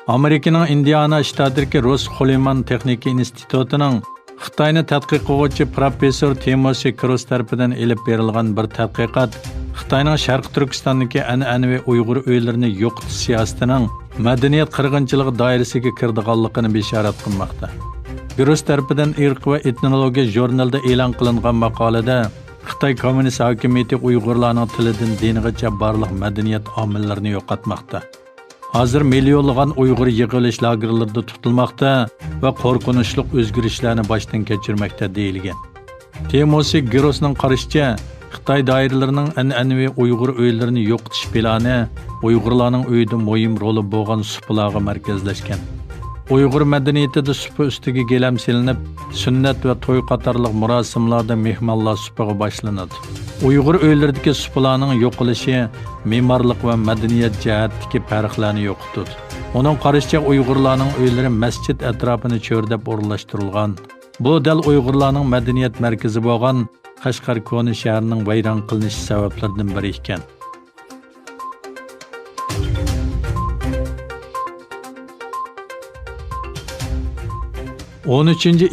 Amerikaning Indiana shtatidagi Rosxoliman texnika institutining Xitoyni tadqiq qiluvchi professor Timothy Cross tarafidan elib berilgan bir tadqiqot Xitoyning Sharq Turkistondagi an'anaviy Uyg'ur uylarini yo'qotish siyosatining madaniyat qirg'inchiligi doirasiga kirdiganligini bishorat qilmoqda. Cross tarafidan irq va etnologiya jurnalida e'lon qilingan maqolada Xitoy kommunist hokimiyati Uyg'urlarning tilidan dinigacha barliq madaniyat omillarini yo'qotmoqda. Hozir millionlagan Uyg'ur yig'ilish lagerlarida tutilmoqda va qo'rqinchli o'zgarishlarni boshdan kechirmoqda deyilgan. Timothy Crossning qarashicha, Xitoy doiralarining an'anaviy Uyg'ur uylarini yo'qotish plani Uyg'urlarning uyida muhim roli bo'lgan supalarga markazlashgan. Uyg'ur madaniyatida supa ustiga gilam silinib, sunnat va to'y qatorliq murosimlarda mehmonlar supaga boshlanadi. Uyg'ur uylaridagi supalarning yo'qolishi me'morlik va madaniyat jihatdagi farqlarni yo'qotadi. Uning qarashicha Uyg'urlarning uylari masjid atrofini cho'rdab o'rnashtirilgan. Bu dal Uyg'urlarning madaniyat markazi bo'lgan Qashqar koni shahrining vayron qilinishi sabablaridan biri ekan.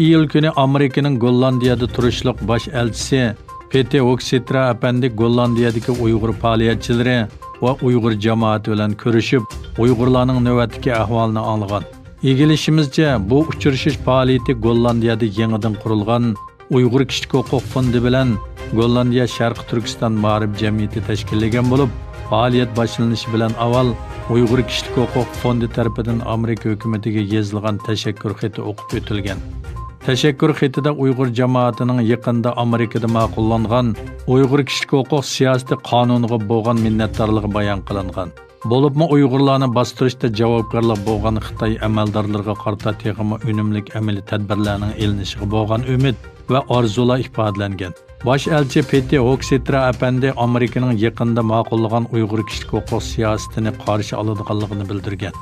iyul kuni Amerikaning Gollandiyada turishliq bosh elchisi Peter Hoekstra apandi Gollandiyadagi Uyg'ur faoliyatchilari va Uyg'ur jamoati bilan ko'rishib, Uyg'urlarning navbatdagi ahvolini anglagan. Egilishimizcha, bu uchrashish faoliyati Gollandiyada yangidan qurilgan Uyg'ur kishilik huquq fondi bilan Gollandiya Sharq Turkiston ma'rif jamiyati tashkillagan bo'lib, faoliyat boshlanishi bilan avval Uyg'ur kishilik huquq fondi tarafidan Amerika hukumatiga yozilgan tashakkur xati o'qib o'tilgan. Tashakkur xatida Uyg'ur jamoatining yaqinda Amerikada ma'qullangan Uyg'ur kishilik huquq siyosati qonuniga bo'lgan minnatdorligi bayon qilingan. Bo'libmi Uyg'urlarni bostirishda javobgarlik bo'lgan Xitoy amaldorlariga qarata texmi unumli amaliy tadbirlarning elinishiga bo'lgan umid va orzular ifodalangan. Bosh elchi Peter Hoekstra apandi Amerikaning yaqinda ma'qullagan Uyg'ur kishilik huquq siyosatini qarshi oladiganligini bildirgan.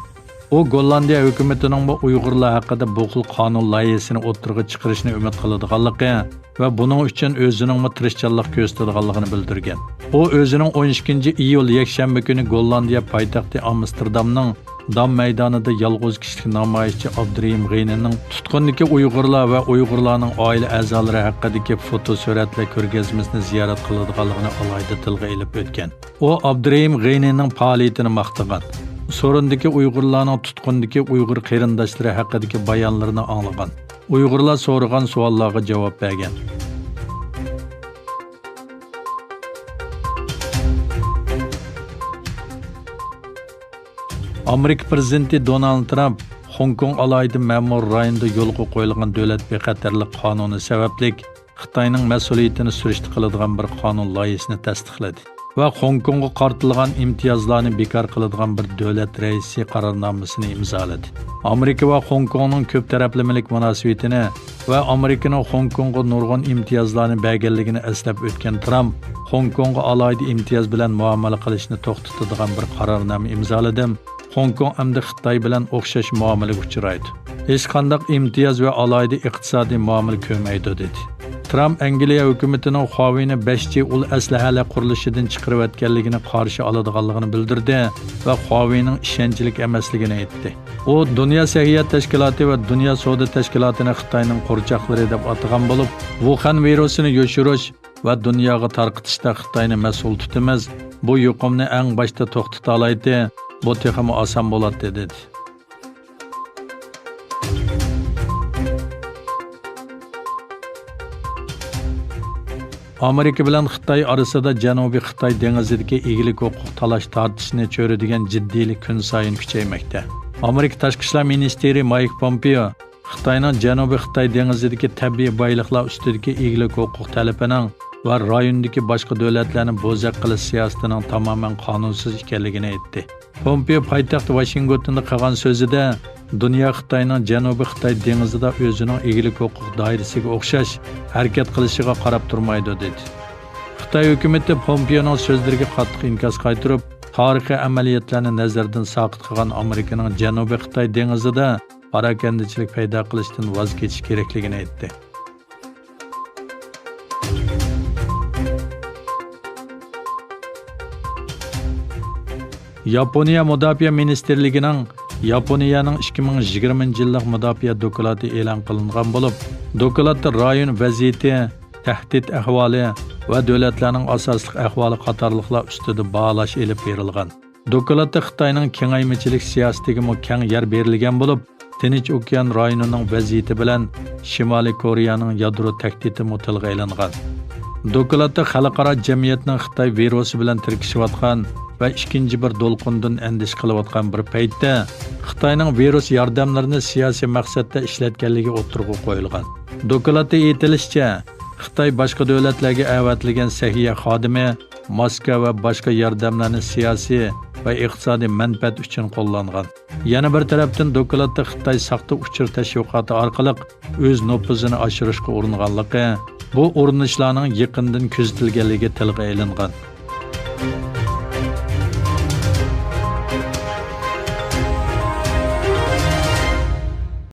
U Gollandiya hukumatining bu Uyg'urlar haqida bu xil qonun loyihasini o'tirg'i chiqarishni umid qiladiganligi va buning uchun o'zining tirishchanlik ko'rsatadiganligini bildirgan. U o'zining 12-iyul yakshanba kuni Gollandiya poytaxti Amsterdamning Dam maydonida yolg'iz kishilik namoyishchi Abdurahim G'aynining tutqundagi Uyg'urlar va Uyg'urlarning oila a'zolari haqidagi fotosuratlar ko'rgazmasini ziyorat qiladiganligini alohida tilga ilib o'tgan. U Abdurahim G'aynining faoliyatini maqtagan. Sorundagi Uyg'urlarning tutqundagi Uyg'ur qarindoshlari haqidagi bayonlarini anglagan. Uyg'urlar so'ragan savollarga javob bergan. Amerika prezidenti Donald Trump Hong Kong alayida ma'mur rayonida yo'lga qo'yilgan davlat bexatarlik qonuni sababli Xitoyning mas'uliyatini surishti qiladigan bir qonun loyihasini tasdiqladi va Hong Kongga qartilgan imtiyozlarni bekor qiladigan bir davlat raisi qarornomasini imzoladi. Amerika va Hong Kongning ko'p taraflamalik munosabatini va Amerikaning Hong Kongga nurg'un imtiyozlarni berganligini eslab o'tgan Trump Hong Kongga alayida imtiyoz bilan muomala qilishni to'xtatadigan bir qarornoma imzoladim. Hong Kong hamda Xitoy bilan o'xshash muomalaga uchraydi. Hech qanday imtiyoz va alohida iqtisodiy muomala ko'rmaydi dedi. Trump Angliya hukumatining Huawei'ni 5G ul aslahalar qurilishidan chiqarayotganligini qarshi oladiganligini bildirdi va Huawei'ning ishonchlik emasligini aytdi. U Dunyo sahiyat tashkiloti va Dunyo savdo tashkilotini Xitoyning qo'rchoqlari deb atagan bo'lib, Wuhan virusini yoshirish va dunyoga tarqatishda Xitoyni mas'ul tutamiz. Bu yuqumni eng boshda to'xtata oladi. Bu texmi oson bo'ladi dedi. Amerika bilan Xitoy orasida Janubiy Xitoy dengizidagi egilik huquq talash tortishni cho'radigan jiddiylik kun sayin kuchaymoqda. Amerika Tashqi ishlar ministri Mike Pompeo Xitoyning Janubiy Xitoy dengizidagi tabiiy boyliqlar ustidagi egilik huquq talabining va rayondagi boshqa davlatlarni bo'zaq qilish siyosatining tamoman qonunsiz ekanligini aytdi. Pompeo poytaxt Washingtonda qilgan so'zida dunyo Xitoyning Janubiy Xitoy dengizida o'zining egilik huquq doirasiga o'xshash harakat qilishiga qarab turmaydi dedi. Xitoy hukumati Pompeoning so'zlariga qattiq inkos qaytarib, tarixiy amaliyotlarni nazardan saqit qilgan Amerikaning Janubiy Xitoy dengizida parakandichilik paydo qilishdan voz kechish kerakligini aytdi. Yaponiya Mudofaa ministrligining Yaponiyaning 2020 yillik mudofaa doklati e'lon qilingan bo'lib, doklatda rayon vaziyati, tahdid ahvoli va davlatlarning asosli ahvoli qatorliqlar ustida baholash elib berilgan. Doklatda Xitoyning kengaymichilik siyosatiga keng yer berilgan bo'lib, Tinch okean rayonining vaziyati bilan Shimoliy Koreyaning yadro tahdidi tilga aylangan. Doklatda xalqaro jamiyatning Xitoy virusi bilan tirkishayotgan va ikkinchi bir to'lqindan andish qilayotgan bir paytda Xitoyning virus yordamlarini siyosiy maqsadda ishlatganligi o'tirg'i qo'yilgan. Doklatda aytilishicha, Xitoy boshqa davlatlarga avatlagan sahiya xodimi Moskva va boshqa yordamlarni siyosiy va iqtisodiy manfaat uchun qo'llangan. Yana bir tarafdan doklatda Xitoy saxta uchur tashviqoti orqali o'z nopuzini oshirishga uringanligi, bu urinishlarning yaqindan kuzatilganligi tilga ilingan.